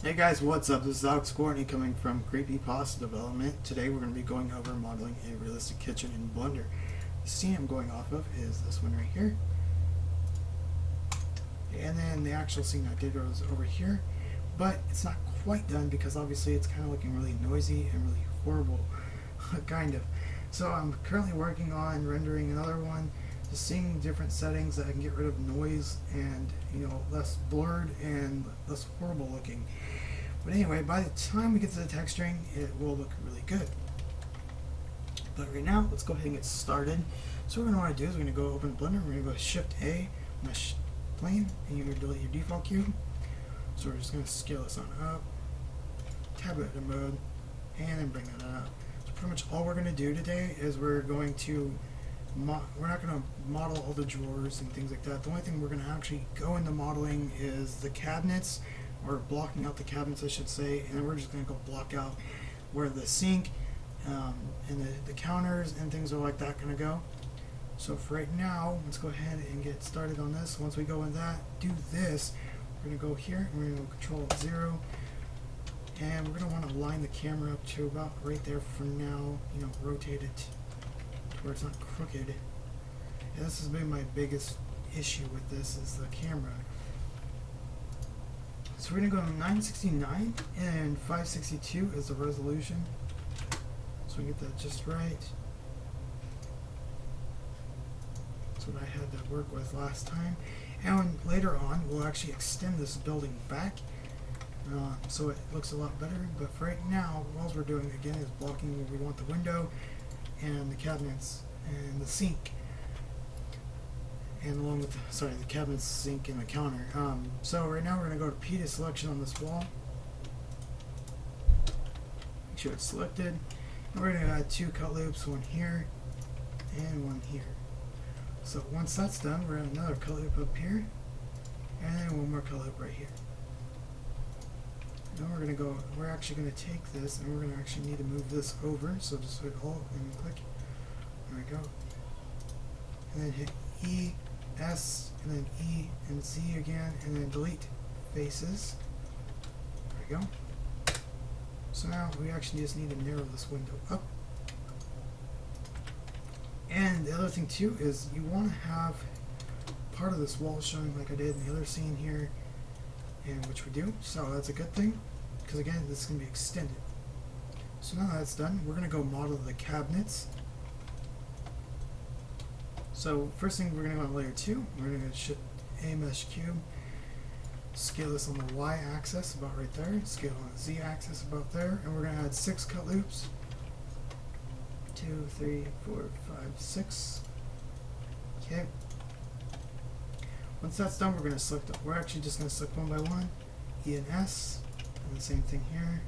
Hey guys, what's up? This is Alex Courtney coming from Creepypasta Development. Today we're going to be going over modeling a realistic kitchen in Blender. The scene I'm going off of is this one right here. And then the actual scene I did was over here. But it's not quite done because obviously it's kind of looking really noisy and really horrible. kind of. So I'm currently working on rendering another one. Just seeing different settings that I can get rid of noise and, less blurred and less horrible looking. But anyway, by the time we get to the texturing, it will look really good. But right now, let's go ahead and get started. So what we're going to want to do is we're going to go open Blender. We're going to go Shift A, Mesh Plane, and you're going to delete your default cube. So we're just going to scale this on up, tablet mode, and then bring that up. So pretty much all we're going to do today is we're going to we're not going to model all the drawers and things like that. The only thing we're going to actually go into modeling is the cabinets, or blocking out the cabinets I should say, and then we're just going to go block out where the sink and the counters and things are like that going to go. So for right now, let's go ahead and get started on this. Once we go in that, do this, we're going to go here and we're going to Control 0, and we're going to want to line the camera up to about right there for now, rotate it to where it's not crooked. And this has been my biggest issue with this, is the camera. So we're going to go 969 and 562 is the resolution. So we get that just right. That's what I had to work with last time. And later on, we'll actually extend this building back so it looks a lot better. But for right now, all we're doing again is blocking where we want the window and the cabinets and the sink. And along with the cabinets, sink, and the counter. So right now we're going to go to P to selection on this wall. Make sure it's selected. And we're going to add 2 cut loops, one here and one here. So once that's done, we're going to add another cut loop up here, and then one more cut loop right here. Now we're actually going to take this, and we're going to actually need to move this over. So just hit Alt and click. There we go. And then hit E, S, and then E and Z again, and then delete faces. There we go. So now we actually just need to narrow this window up. And the other thing too is you want to have part of this wall showing like I did in the other scene here, and which we do. So that's a good thing, because again, this is going to be extended. So now that's done, we're going to go model the cabinets. So first thing, we're going to go on layer 2. We're going to Shift A, Mesh Cube, scale this on the Y axis about right there, scale on the Z axis about there, and we're going to add 6 cut loops. 2, 3, 4, 5, 6. Okay. Once that's done, we're actually just going to select one by one, E and S, and the same thing here.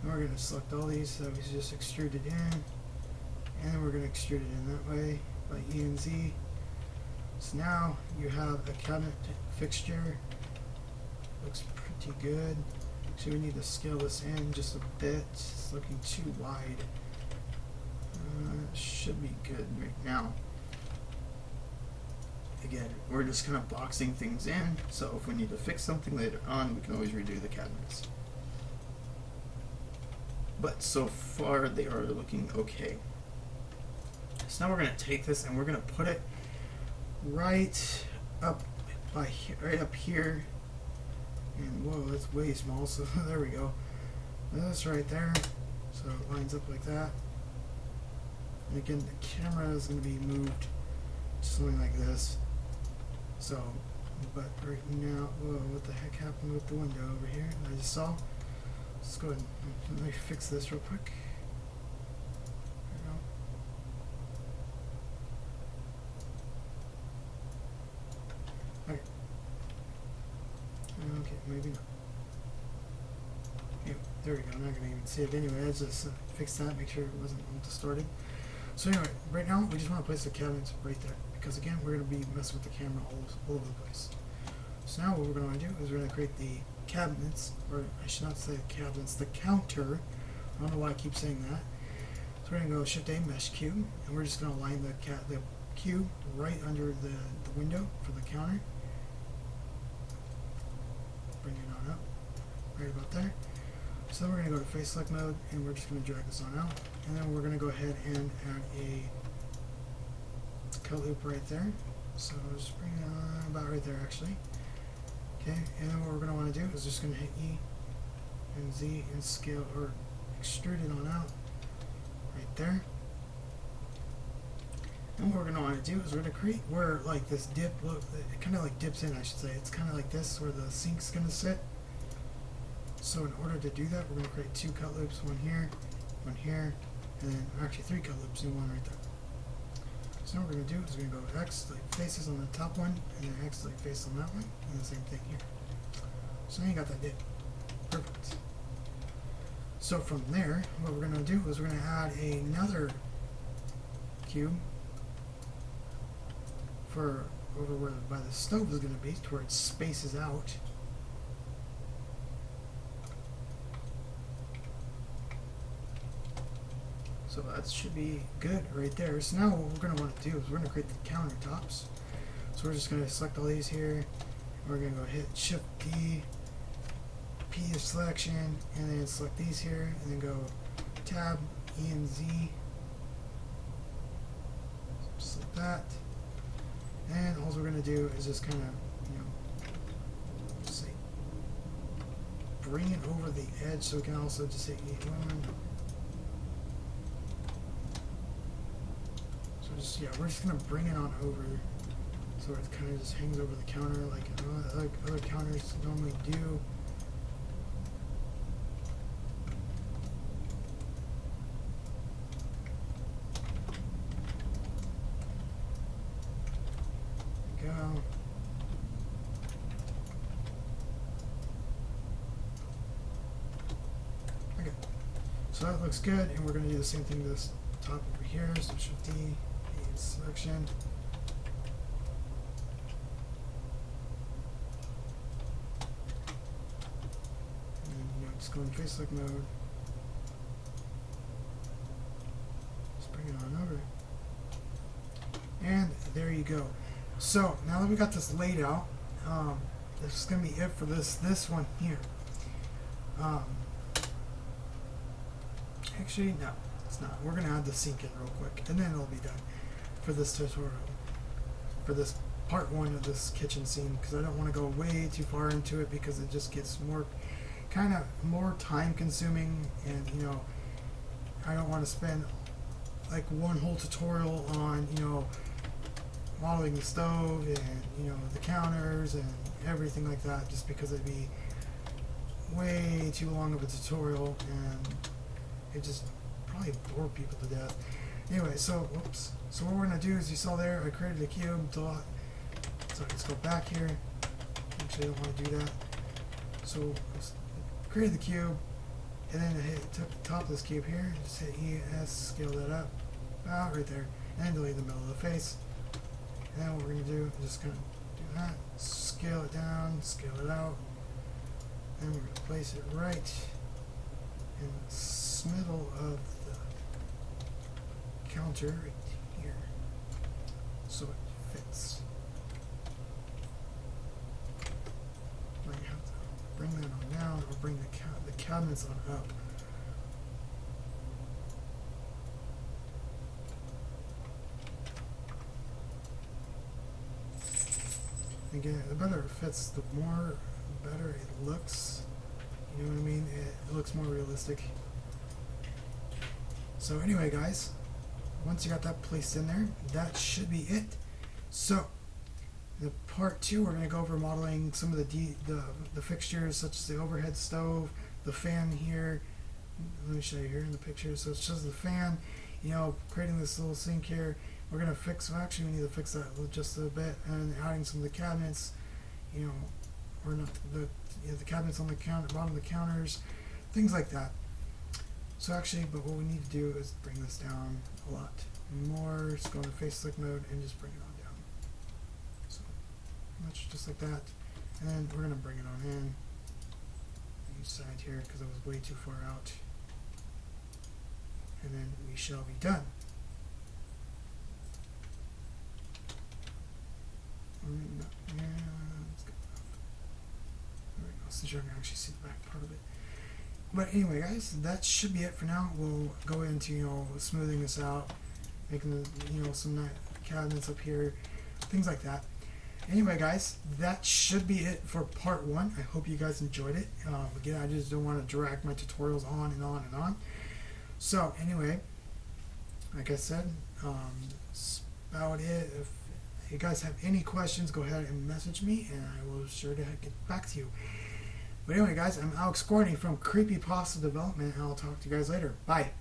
And we're going to select all these so we just extrude it in, and then we're going to extrude it in that way by E and Z. So now you have a cabinet fixture. Looks pretty good. So we need to scale this in just a bit. It's looking too wide. Should be good right now. Again, we're just kind of boxing things in, so if we need to fix something later on, we can always redo the cabinets. But so far, they are looking okay. So now we're going to take this and we're going to put it right up here. And whoa, that's way small. So there we go. That's right there. So it lines up like that. And again, the camera is going to be moved to something like this. So, but right now, whoa, what the heck happened with the window over here? I just saw. Let's go ahead and let me fix this real quick. There we go. Okay. Okay, maybe not. Yeah, there we go. I'm not going to even see it anyway. I just fixed that, make sure it wasn't distorted. So anyway, right now we just want to place the cabinets right there, because again, we're going to be messing with the camera all over the place. So now what we're going to do is we're going to create the cabinets, or I should not say cabinets, the counter. I don't know why I keep saying that. So we're going to go Shift A, Mesh Cube, and we're just going to align the cube right under the window for the counter. Bring it on up, right about there. So then we're going to go to face select mode, and we're just going to drag this on out. And then we're going to go ahead and add a cut loop right there. So just bring it on about right there actually. Okay, and then what we're going to want to do is just going to hit E and Z and scale or extrude it on out right there. And what we're going to want to do is we're going to create where like this dip, look, it kind of like dips in, I should say. It's kind of like this where the sink's going to sit. So in order to do that, we're going to create two cut loops, one here, and then actually three cut loops and one right there. So what we're going to do is we're going to go X like faces on the top one, and then X like face on that one, and the same thing here. So now you got that dip. Perfect. So from there, what we're going to do is we're going to add another cube for over where by the stove is going to be, to where it spaces out. So that should be good right there. So now what we're going to want to do is we're going to create the countertops. So we're just going to select all these here. We're going to go hit Shift D, P is selection, and then select these here, and then go Tab, E and Z. Just like that. And all we're going to do is just kind of, just say, bring it over the edge, so we can also just say E1. So we're just going to bring it on over so it kind of just hangs over the counter like other counters normally do. There we go. Okay. So that looks good, and we're going to do the same thing to this top over here. So Shift D, selection. And just go in face select mode. Just bring it on over. And there you go. So now that we got this laid out, this is going to be it for this one here. Actually, no, it's not. We're going to add the sink in real quick, and then it'll be done for this tutorial, for this part one of this kitchen scene, because I don't want to go way too far into it because it just gets kind of more time consuming, and I don't want to spend like one whole tutorial on modeling the stove and the counters and everything like that, just because it'd be way too long of a tutorial and it just probably bore people to death. Anyway, so whoops. So what we're gonna do is, you saw there I created a cube. So let's go back here. Actually, I don't want to do that. So created the cube, and then took the top of this cube here, just hit ES, scale that up, about right there, and then delete the middle of the face. And then what we're gonna do is just kind of do that, scale it down, scale it out, and we're gonna place it right in the middle of the counter right here, so it fits. Might have to bring that on down, or bring the cabinets on up. Again, the better it fits, the better it looks. You know what I mean? It looks more realistic. So anyway, guys, once you got that placed in there, that should be it. So the part two, we're going to go over modeling some of the fixtures, such as the overhead stove, the fan here. Let me show you here in the picture. So it's just the fan, creating this little sink here. We're going to fix, well, actually we need to fix that just a bit, and adding some of the cabinets, or not the cabinets on the bottom of the counters, things like that. So actually, but what we need to do is bring this down a lot more. Just go into face select mode and just bring it on down. So much just like that, and then we're going to bring it on in. side here because I was way too far out. And then we shall be done. Let's go. There we go, since you're going to actually see the back part of it. But anyway, guys, that should be it for now. We'll go into, smoothing this out, making the, some cabinets up here, things like that. Anyway, guys, that should be it for part 1. I hope you guys enjoyed it. Again, I just don't want to drag my tutorials on and on and on. So anyway, like I said, that's about it. If you guys have any questions, go ahead and message me, and I will sure to get back to you. But anyway, guys, I'm Alex Gorney from Creepypasta Development, and I'll talk to you guys later. Bye.